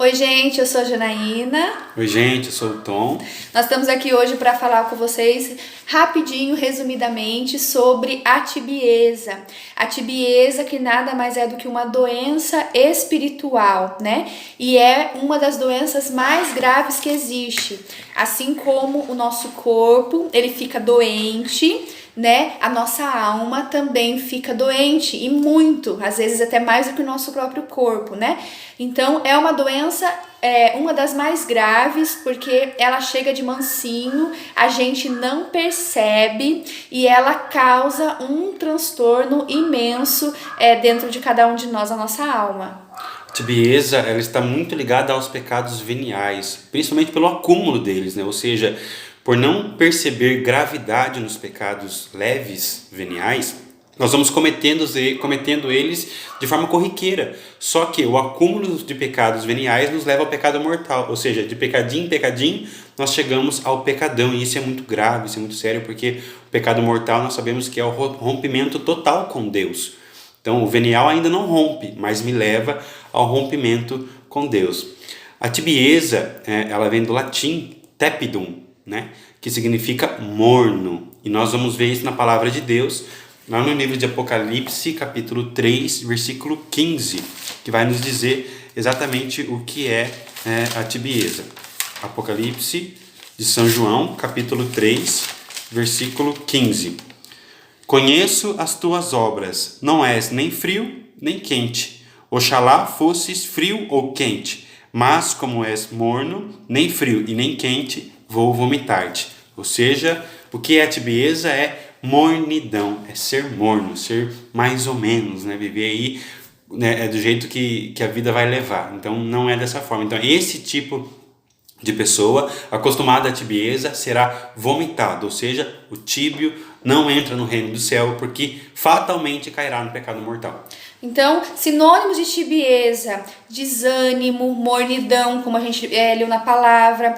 Oi, gente, eu sou a Janaína. Oi, gente, eu sou o Tom. Nós estamos aqui hoje para falar com vocês rapidinho, resumidamente, sobre a tibieza. A tibieza que nada mais é do que uma doença espiritual, né? E é uma das doenças mais graves que existe. Assim como o nosso corpo, ele fica doente, né? A nossa alma também fica doente, e muito, às vezes até mais do que o nosso próprio corpo, né? Então é uma doença, uma das mais graves, porque ela chega de mansinho, a gente não percebe e ela causa um transtorno imenso dentro de cada um de nós, a nossa alma. A tibieza, ela está muito ligada aos pecados veniais, principalmente pelo acúmulo deles, né? Ou seja, por não perceber gravidade nos pecados leves veniais, nós vamos cometendo eles de forma corriqueira. Só que o acúmulo de pecados veniais nos leva ao pecado mortal. Ou seja, de pecadinho em pecadinho, nós chegamos ao pecadão. E isso é muito grave, isso é muito sério, porque o pecado mortal nós sabemos que é o rompimento total com Deus. Então, o venial ainda não rompe, mas me leva ao rompimento com Deus. A tibieza, ela vem do latim tepidum, né? Que significa morno. E nós vamos ver isso na palavra de Deus, lá no livro de Apocalipse, capítulo 3, versículo 15, que vai nos dizer exatamente o que é a tibieza. Apocalipse de São João, capítulo 3, versículo 15. Conheço as tuas obras, não és nem frio nem quente. Oxalá fosses frio ou quente, mas como és morno, nem frio e nem quente, vou vomitar-te. Ou seja, o que é a tibieza é mornidão, é ser morno, ser mais ou menos, né? Viver aí, né, do jeito que a vida vai levar. Então não é dessa forma. Então esse tipo de pessoa acostumada à tibieza será vomitado, ou seja, o tíbio não entra no reino do céu porque fatalmente cairá no pecado mortal. Então, sinônimos de tibieza: desânimo, mornidão, como a gente leu na palavra,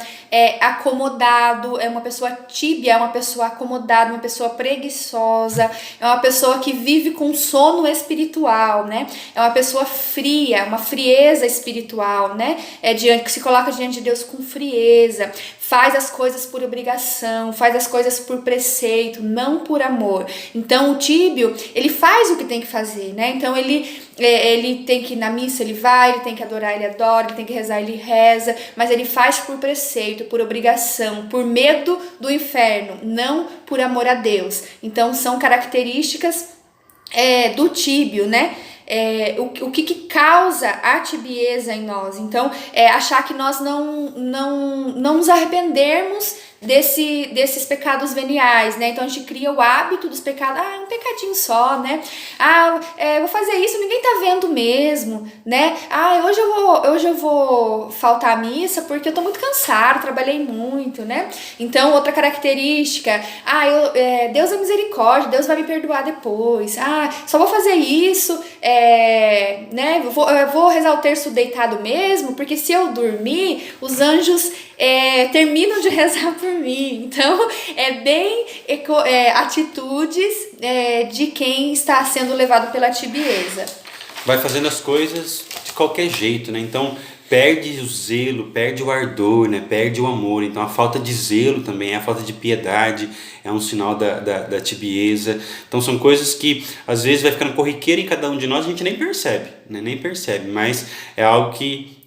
acomodado, é uma pessoa tíbia, é uma pessoa acomodada, uma pessoa preguiçosa, é uma pessoa que vive com sono espiritual, né? É uma pessoa fria, uma frieza espiritual, né? Que se coloca diante de Deus com frieza, faz as coisas por obrigação, faz as coisas por preceito, não por amor. Então o tíbio, ele faz o que tem que fazer, né? Então ele tem que ir na missa, ele vai, ele tem que adorar, ele adora, ele tem que rezar, ele reza, mas ele faz por preceito, por obrigação, por medo do inferno, não por amor a Deus. Então são características do tíbio, né? O que causa a tibieza em nós. Então, achar que nós não nos arrependermos desses pecados veniais, né? Então a gente cria o hábito dos pecados, um pecadinho só, né? Vou fazer isso, ninguém tá vendo mesmo, né? Hoje eu vou faltar à missa porque eu tô muito cansado, trabalhei muito, né? Então, outra característica, Deus é misericórdia, Deus vai me perdoar depois. Só vou fazer isso, né? Eu vou rezar o terço deitado mesmo, porque se eu dormir, os anjos terminam de rezar por mim. Então, atitudes de quem está sendo levado pela tibieza. Vai fazendo as coisas de qualquer jeito, né? Então perde o zelo, perde o ardor, né? Perde o amor. Então a falta de zelo também, a falta de piedade é um sinal da tibieza. Então são coisas que às vezes vai ficando corriqueira em cada um de nós, a gente nem percebe, né? Nem percebe, mas é algo que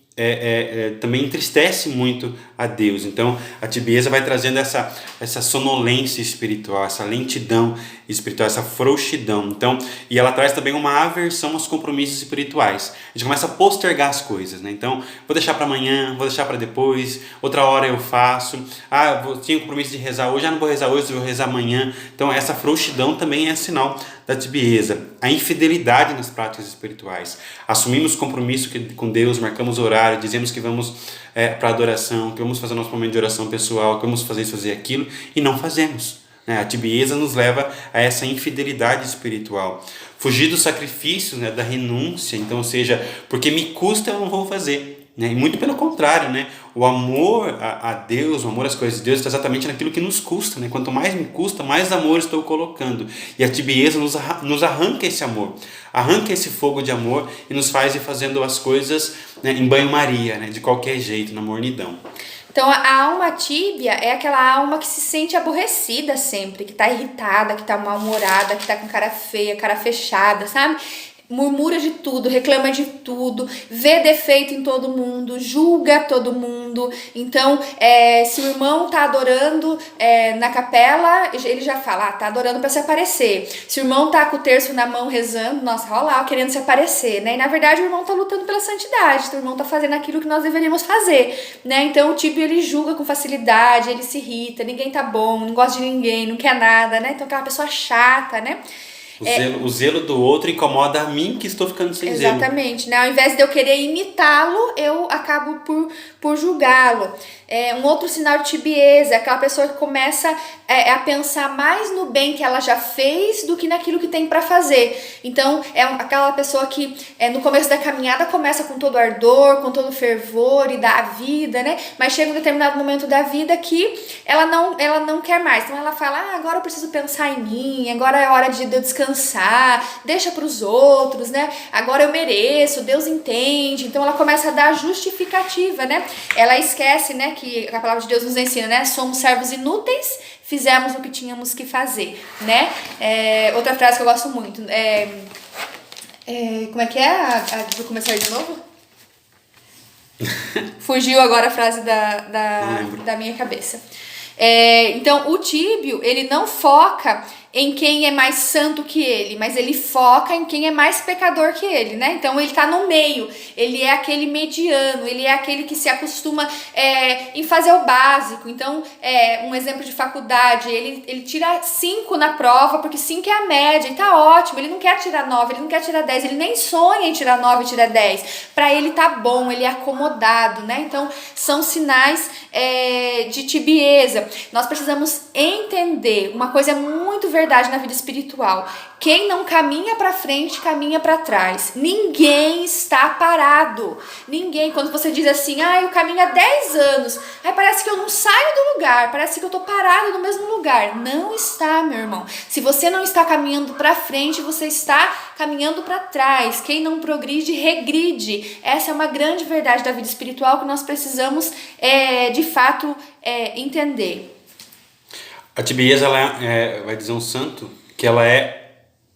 também entristece muito a Deus. Então a tibieza vai trazendo essa sonolência espiritual, essa lentidão espiritual, essa frouxidão. Então, e ela traz também uma aversão aos compromissos espirituais. A gente começa a postergar as coisas, né? Então, vou deixar para amanhã, vou deixar para depois, outra hora eu faço. Tinha compromisso de rezar hoje, não vou rezar hoje, vou rezar amanhã. Então, essa frouxidão também é sinal da tibieza. A infidelidade nas práticas espirituais. Assumimos compromisso com Deus, marcamos horário, dizemos que vamos para adoração, que vamos fazer nosso momento de oração pessoal, que vamos fazer isso, fazer aquilo, e não fazemos. A tibieza nos leva a essa infidelidade espiritual. Fugir dos sacrifícios, né, da renúncia. Então, ou seja, porque me custa, eu não vou fazer. E muito pelo contrário, né? O amor a Deus, o amor às coisas de Deus está exatamente naquilo que nos custa, né? Quanto mais me custa, mais amor estou colocando. E a tibieza nos arranca esse amor, arranca esse fogo de amor e nos faz ir fazendo as coisas né, em banho-maria, né, de qualquer jeito, na mornidão. Então, a alma tíbia é aquela alma que se sente aborrecida sempre, que tá irritada, que tá mal-humorada, que tá com cara feia, cara fechada, sabe? Murmura de tudo, reclama de tudo, vê defeito em todo mundo, julga todo mundo. Então, se o irmão tá adorando na capela, ele já fala, tá adorando para se aparecer. Se o irmão tá com o terço na mão rezando, nossa, olha lá, querendo se aparecer, né? E na verdade o irmão tá lutando pela santidade, então o irmão tá fazendo aquilo que nós deveríamos fazer, né? Então o tíbio, ele julga com facilidade, ele se irrita, ninguém tá bom, não gosta de ninguém, não quer nada, né? Então aquela pessoa chata, né? O zelo do outro incomoda a mim que estou ficando sem zelo. Exatamente, né? Ao invés de eu querer imitá-lo, eu acabo por julgá-lo. Um outro sinal de tibieza é aquela pessoa que começa a pensar mais no bem que ela já fez do que naquilo que tem para fazer. Então, aquela pessoa que no começo da caminhada começa com todo ardor, com todo fervor e dá a vida, né? Mas chega um determinado momento da vida que ela não quer mais. Então, ela fala, agora eu preciso pensar em mim, agora é hora de eu descansar, deixa para os outros, né? Agora eu mereço, Deus entende. Então, ela começa a dar justificativa, né? Ela esquece, né, que a palavra de Deus nos ensina, né? Somos servos inúteis, fizemos o que tínhamos que fazer, né? Outra frase que eu gosto muito. Como é que é? Vou começar de novo? Fugiu agora a frase da minha cabeça. Então, o tíbio, ele não foca em quem é mais santo que ele, mas ele foca em quem é mais pecador que ele, né? Então ele tá no meio, ele é aquele mediano, ele é aquele que se acostuma em fazer o básico. Então, um exemplo de faculdade, ele tira 5 na prova, porque 5 é a média, e tá ótimo, ele não quer tirar 9, ele não quer tirar 10, ele nem sonha em tirar 9 e tirar 10. Pra ele tá bom, ele é acomodado, né? Então, são sinais de tibieza. Nós precisamos entender uma coisa muito verdade na vida espiritual. Quem não caminha para frente, caminha para trás. Ninguém está parado. Ninguém. Quando você diz assim, eu caminho há 10 anos, parece que eu não saio do lugar, parece que eu tô parado no mesmo lugar. Não está, meu irmão. Se você não está caminhando para frente, você está caminhando para trás. Quem não progride, regride. Essa é uma grande verdade da vida espiritual que nós precisamos, de fato, entender. A tibieza, ela vai dizer um santo que ela é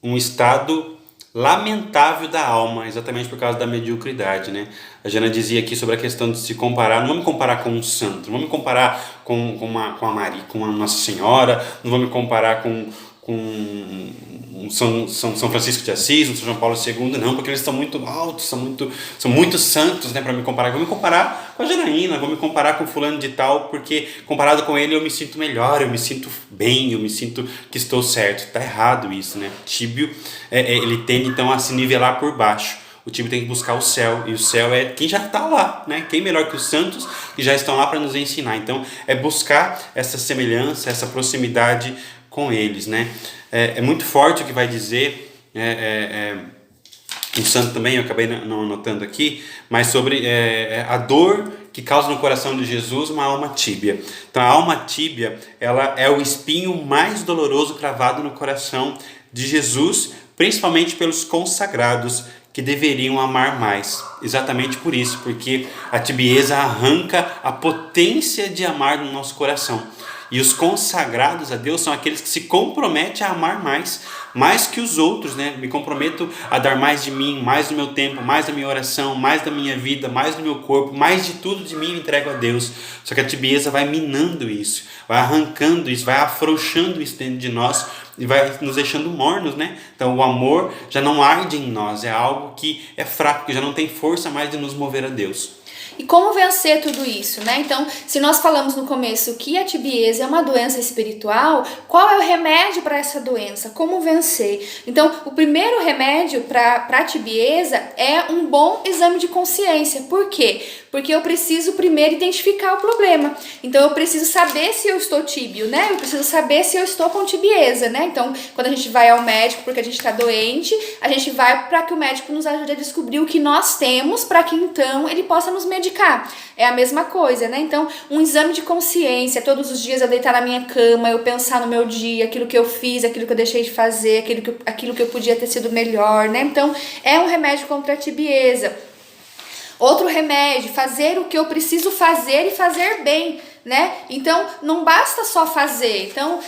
um estado lamentável da alma, exatamente por causa da mediocridade, né? A Jana dizia aqui sobre a questão de se comparar, não vou me comparar com um santo, não vou me comparar com a Maria, com a Nossa Senhora, não vou me comparar com São Francisco de Assis, São João Paulo II, não, porque eles estão muito altos, são muito santos, né, para me comparar. Vou me comparar com a Janaína, vou me comparar com fulano de tal, porque comparado com ele eu me sinto melhor, eu me sinto bem, eu me sinto que estou certo. Tá errado isso, né? Tíbio, ele tende então a se nivelar por baixo. O tíbio tem que buscar o céu, e o céu é quem já está lá, né? Quem melhor que os santos que já estão lá para nos ensinar. Então, é buscar essa semelhança, essa proximidade com eles, né? É muito forte o que vai dizer um santo também, eu acabei não anotando aqui, mas sobre a dor que causa no coração de Jesus uma alma tíbia. Então a alma tíbia, ela é o espinho mais doloroso cravado no coração de Jesus, principalmente pelos consagrados que deveriam amar mais. Exatamente por isso, porque a tibieza arranca a potência de amar no nosso coração. E os consagrados a Deus são aqueles que se comprometem a amar mais que os outros, né? Me comprometo a dar mais de mim, mais do meu tempo, mais da minha oração, mais da minha vida, mais do meu corpo, mais de tudo de mim eu entrego a Deus. Só que a tibieza vai minando isso, vai arrancando isso, vai afrouxando isso dentro de nós e vai nos deixando mornos, né? Então o amor já não arde em nós, é algo que é fraco, que já não tem força mais de nos mover a Deus. E como vencer tudo isso, né? Então, se nós falamos no começo que a tibieza é uma doença espiritual, qual é o remédio para essa doença? Como vencer? Então, o primeiro remédio para a tibieza é um bom exame de consciência. Por quê? Porque eu preciso primeiro identificar o problema. Então, eu preciso saber se eu estou tíbio, né? Eu preciso saber se eu estou com tibieza, né? Então, quando a gente vai ao médico porque a gente está doente, a gente vai para que o médico nos ajude a descobrir o que nós temos, para que então ele possa nos medicar. É a mesma coisa, né? Então, um exame de consciência, todos os dias eu deitar na minha cama, eu pensar no meu dia, aquilo que eu fiz, aquilo que eu deixei de fazer, aquilo que eu podia ter sido melhor, né? Então, é um remédio contra a tibieza. Outro remédio, fazer o que eu preciso fazer e fazer bem, né? Então, não basta só fazer. Então,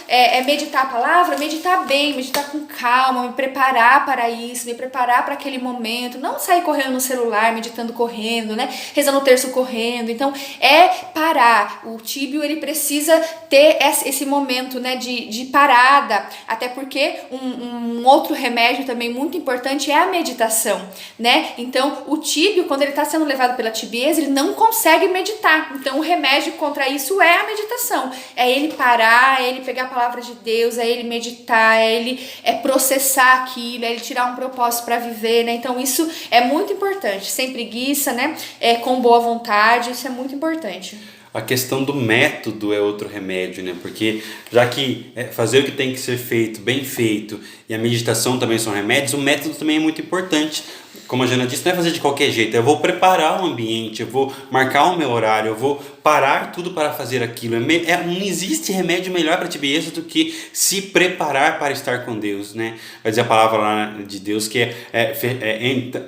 meditar a palavra, meditar bem, meditar com calma, me preparar para isso, me preparar para aquele momento. Não sair correndo no celular, meditando correndo, né? Rezando o terço correndo. Então, parar. O tíbio, ele precisa ter esse momento, né, de parada. Até porque um outro remédio também muito importante é a meditação, né? Então, o tíbio, quando ele está sendo levado pela tibieza, ele não consegue meditar. Então, o remédio contra isso é a meditação, é ele parar, é ele pegar a palavra de Deus, é ele meditar, é ele processar aquilo, é ele tirar um propósito para viver, né? Então isso é muito importante, sem preguiça, né? Com boa vontade, isso é muito importante. A questão do método é outro remédio, né? Porque já que fazer o que tem que ser feito, bem feito, e a meditação também são remédios, o método também é muito importante. Como a Jana disse, não é fazer de qualquer jeito, eu vou preparar o ambiente, eu vou marcar o meu horário, eu vou parar tudo para fazer aquilo. Não existe remédio melhor para a tibieza do que se preparar para estar com Deus, né? Vai dizer a palavra lá de Deus que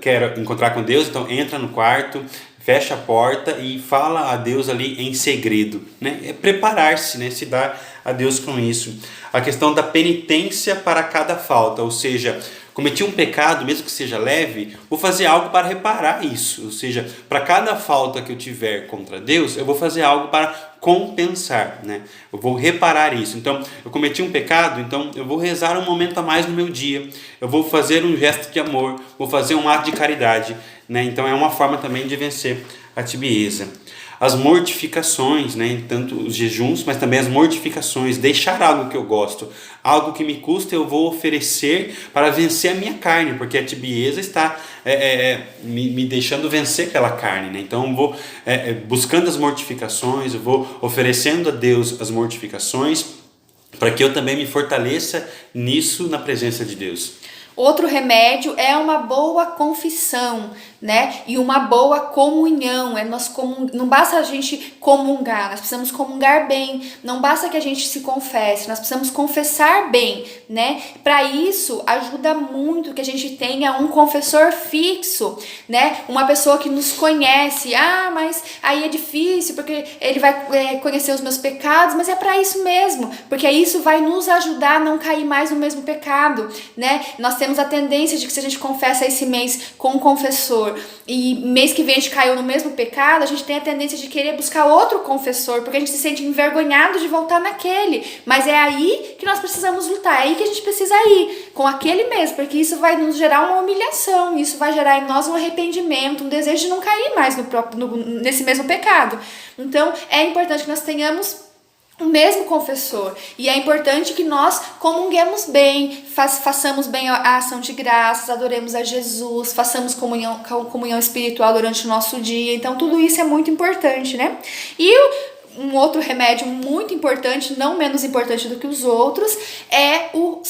quero encontrar com Deus, então entra no quarto, fecha a porta e fala a Deus ali em segredo, né? É preparar-se, né? Se dar a Deus com isso. A questão da penitência para cada falta, ou seja, cometi um pecado, mesmo que seja leve, vou fazer algo para reparar isso. Ou seja, para cada falta que eu tiver contra Deus, eu vou fazer algo para compensar, né? Eu vou reparar isso. Então, eu cometi um pecado, então eu vou rezar um momento a mais no meu dia. Eu vou fazer um gesto de amor, vou fazer um ato de caridade, né? Então, é uma forma também de vencer a tibieza. As mortificações, né? Tanto os jejuns, mas também as mortificações, deixar algo que eu gosto, algo que me custa, eu vou oferecer para vencer a minha carne, porque a tibieza está me deixando vencer aquela carne, né? Então eu vou buscando as mortificações, eu vou oferecendo a Deus as mortificações, para que eu também me fortaleça nisso na presença de Deus. Outro remédio é uma boa confissão, né? E uma boa comunhão. Não basta a gente comungar, nós precisamos comungar bem. Não basta que a gente se confesse, nós precisamos confessar bem, né? Para isso, ajuda muito que a gente tenha um confessor fixo, né? Uma pessoa que nos conhece. Ah, mas aí é difícil, porque ele vai conhecer os meus pecados, mas é para isso mesmo, porque isso vai nos ajudar a não cair mais no mesmo pecado, né? Nós temos a tendência de que se a gente confessa esse mês com um confessor e mês que vem a gente caiu no mesmo pecado, a gente tem a tendência de querer buscar outro confessor, porque a gente se sente envergonhado de voltar naquele. Mas é aí que nós precisamos lutar, é aí que a gente precisa ir, com aquele mês, porque isso vai nos gerar uma humilhação, isso vai gerar em nós um arrependimento, um desejo de não cair mais nesse mesmo pecado. Então é importante que nós tenhamos o mesmo confessor, e é importante que nós comunguemos bem, façamos bem a ação de graças, adoremos a Jesus, façamos comunhão espiritual durante o nosso dia. Então tudo isso é muito importante, né? E um outro remédio muito importante, não menos importante do que os outros, é o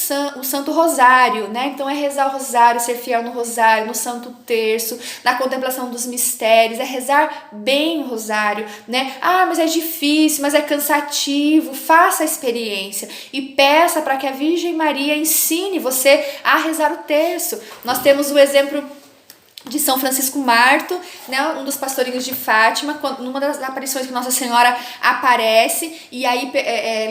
Santo Rosário, né? Então é rezar o rosário, ser fiel no rosário, no Santo Terço, na contemplação dos mistérios, é rezar bem o rosário, né? Ah, mas é difícil, mas é cansativo. Faça a experiência e peça para que a Virgem Maria ensine você a rezar o terço. Nós temos o exemplo de São Francisco Marto, né, um dos pastorinhos de Fátima, numa das aparições que Nossa Senhora aparece, e aí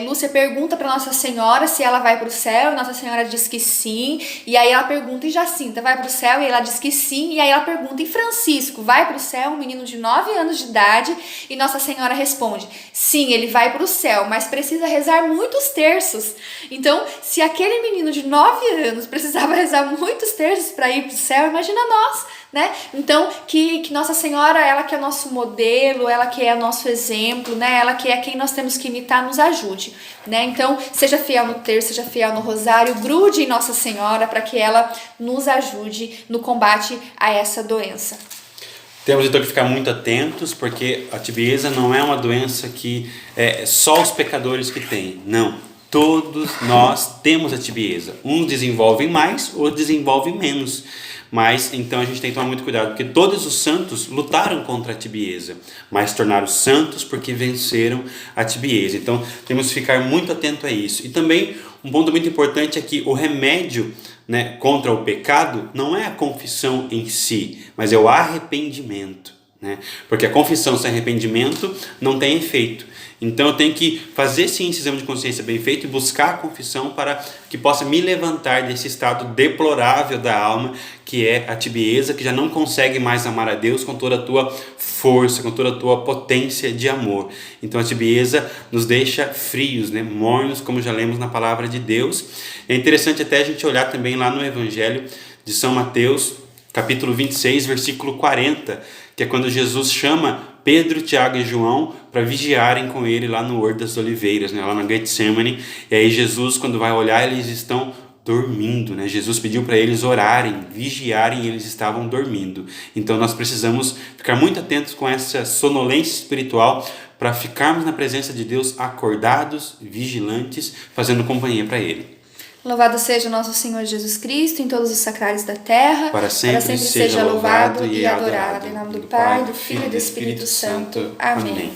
Lúcia pergunta para Nossa Senhora se ela vai para o céu, e Nossa Senhora diz que sim, e aí ela pergunta, e Jacinta vai para o céu? E ela diz que sim, e aí ela pergunta, e Francisco vai para o céu? Um menino de 9 anos de idade, e Nossa Senhora responde, sim, ele vai para o céu, mas precisa rezar muitos terços. Então, se aquele menino de 9 anos precisava rezar muitos terços para ir para o céu, imagina nós, né? Então, que Nossa Senhora, ela que é nosso modelo, ela que é nosso exemplo, né? Ela que é quem nós temos que imitar, nos ajude, né? Então, seja fiel no terço, seja fiel no rosário, grude em Nossa Senhora para que ela nos ajude no combate a essa doença. Temos então que ficar muito atentos, porque a tibieza não é uma doença que só os pecadores que têm, não. Todos nós temos a tibieza. Uns desenvolvem mais, outros desenvolvem menos. Mas então a gente tem que tomar muito cuidado, porque todos os santos lutaram contra a tibieza, mas se tornaram santos porque venceram a tibieza. Então temos que ficar muito atento a isso. E também um ponto muito importante é que o remédio, né, contra o pecado não é a confissão em si, mas é o arrependimento. né? Porque a confissão sem arrependimento não tem efeito. Então eu tenho que fazer sim esse exame de consciência bem feito e buscar a confissão para que possa me levantar desse estado deplorável da alma, que é a tibieza, que já não consegue mais amar a Deus com toda a tua força, com toda a tua potência de amor. Então a tibieza nos deixa frios, né? Mornos, como já lemos na palavra de Deus. É interessante até a gente olhar também lá no Evangelho de São Mateus, capítulo 26, versículo 40, que é quando Jesus chama Pedro, Tiago e João para vigiarem com ele lá no Horto das Oliveiras, né, lá na Getsemane. E aí Jesus, quando vai olhar, eles estão dormindo, né? Jesus pediu para eles orarem, vigiarem, e eles estavam dormindo. Então nós precisamos ficar muito atentos com essa sonolência espiritual para ficarmos na presença de Deus acordados, vigilantes, fazendo companhia para Ele. Louvado seja o nosso Senhor Jesus Cristo em todos os sacrários da terra. Para sempre seja louvado e adorado. Em nome do Pai, do Filho e do Espírito Santo. Amém.